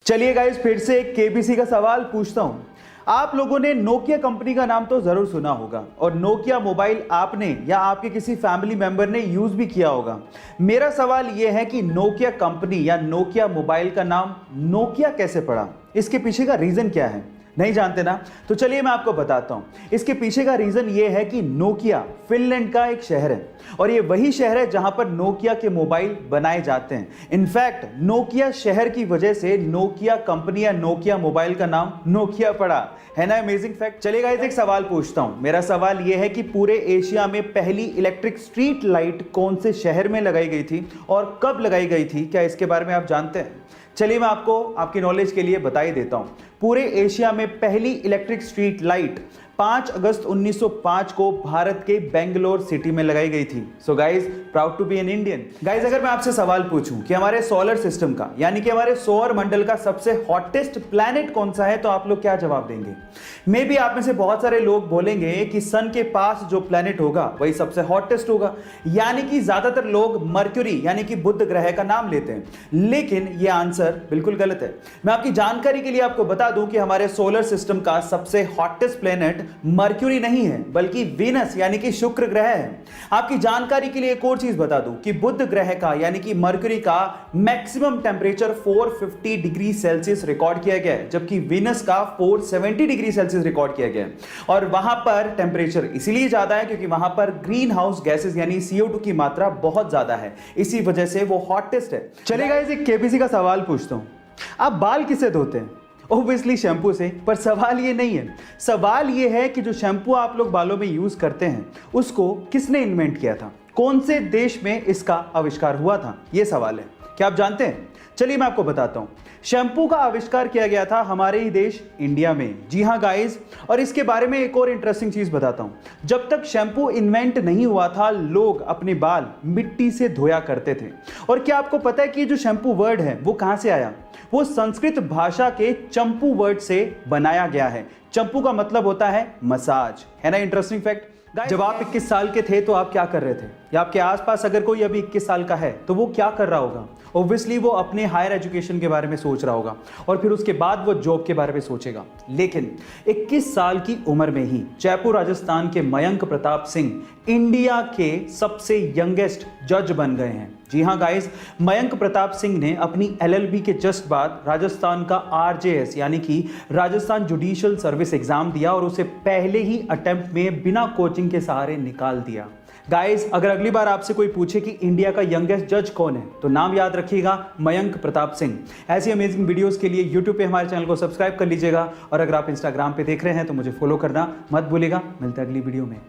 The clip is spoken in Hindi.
चलिए गाइस, फिर से एक केबीसी का सवाल पूछता हूं। आप लोगों ने नोकिया कंपनी का नाम तो जरूर सुना होगा और नोकिया मोबाइल आपने या आपके किसी फैमिली मेंबर ने यूज भी किया होगा। मेरा सवाल यह है कि नोकिया कंपनी या नोकिया मोबाइल का नाम नोकिया कैसे पड़ा? इसके पीछे का रीजन क्या है? नहीं जानते ना? तो चलिए मैं आपको बताता हूं। इसके पीछे का रीजन ये है कि नोकिया फिनलैंड का एक शहर है और ये वही शहर है जहां पर नोकिया के मोबाइल बनाए जाते हैं। इनफैक्ट नोकिया शहर की वजह से नोकिया कंपनी या नोकिया मोबाइल का नाम नोकिया पड़ा। है ना अमेजिंग फैक्ट? चलिए गाइस, एक सवाल पूछता हूं। मेरा सवाल यह है कि पूरे एशिया में पहली इलेक्ट्रिक स्ट्रीट लाइट कौन से शहर में लगाई गई थी और कब लगाई गई थी? क्या इसके बारे में आप जानते हैं? चलिए मैं आपको आपकी नॉलेज के लिए बता ही देता हूं। पूरे एशिया में पहली इलेक्ट्रिक स्ट्रीट लाइट 5 अगस्त 1905 को भारत के बेंगलोर सिटी में लगाई गई थी। So guys, proud to be an Indian. Guys, अगर मैं आपसे सवाल पूछूं कि हमारे सोलर सिस्टम का यानी कि हमारे सौर मंडल का सबसे हॉटेस्ट प्लैनेट कौन सा है, तो आप लोग क्या जवाब देंगे? मे बी आप में से बहुत सारे लोग बोलेंगे कि सन के पास जो प्लैनेट होगा वही सबसे हॉटेस्ट होगा, यानी कि ज्यादातर लोग मर्क्यूरी यानी कि बुध ग्रह का नाम लेते हैं। लेकिन यह आंसर बिल्कुल गलत है। मैं आपकी जानकारी के लिए आपको बता दूं कि हमारे सोलर सिस्टम का सबसे हॉटेस्ट प्लैनेट मर्क्यूरी नहीं है बल्कि वीनस यानी कि शुक्र ग्रह है। आपकी जानकारी के लिए एक और चीज बता दूं कि बुध ग्रह का यानी कि मर्क्यूरी का maximum temperature 450 degree Celsius record किया गया है, जबकि वीनस का 470 डिग्री सेल्सियस रिकॉर्ड किया गया है। और वहां पर टेंपरेचर इसलिए ज्यादा है क्योंकि वहां पर ग्रीन हाउस गैसेस यानी CO2 की मात्रा बहुत ज्यादा है, इसी वजह से वो हॉटेस्ट है। चलिए गाइस, एक केबीसी का सवाल पूछता हूं। आप बाल किससे धोते हैं? ऑब्वियसली शैम्पू से। पर सवाल ये नहीं है। सवाल ये है कि जो शैम्पू आप लोग बालों में यूज करते हैं उसको किसने इन्वेंट किया था? कौन से देश में इसका आविष्कार हुआ था? ये सवाल है। क्या आप जानते हैं? चलिए मैं आपको बताता हूं। शैम्पू का आविष्कार किया गया था हमारे ही देश इंडिया में। जी हां गाइस, और इसके बारे में एक और इंटरेस्टिंग चीज बताता हूं। जब तक शैम्पू इन्वेंट नहीं हुआ था, लोग अपने बाल मिट्टी से धोया करते थे। और क्या आपको पता है कि जो शैम्पू वर्ड है वो कहां से आया? वो संस्कृत भाषा के चंपू वर्ड से बनाया गया है। चंपू का मतलब होता है मसाज। है ना इंटरेस्टिंग फैक्ट? जब आप 21 साल के थे तो आप क्या कर रहे थे? या आपके आसपास अगर कोई अभी 21 साल का है तो वो क्या कर रहा होगा? ऑब्वियसली वो अपने हायर एजुकेशन के बारे में सोच रहा होगा और फिर उसके बाद वो जॉब के बारे में सोचेगा। लेकिन 21 साल की उम्र में ही जयपुर राजस्थान के मयंक प्रताप सिंह इंडिया के सबसे यंगेस्ट जज बन गए हैं। जी हाँ गाइस, मयंक प्रताप सिंह ने अपनी LLB के जस्ट बाद राजस्थान का RJS यानी कि राजस्थान जुडिशियल सर्विस एग्जाम दिया और उसे पहले ही अटेम्प्ट में बिना कोचिंग के सहारे निकाल दिया। गाइस, अगर अगली बार आपसे कोई पूछे कि इंडिया का यंगेस्ट जज कौन है तो नाम याद रखिएगा, मयंक प्रताप सिंह। ऐसी अमेजिंग वीडियोस के लिए YouTube पे हमारे चैनल को सब्सक्राइब कर लीजिएगा और अगर आप Instagram पे देख रहे हैं तो मुझे फॉलो करना मत भूलिएगा। मिलते हैं अगली वीडियो में।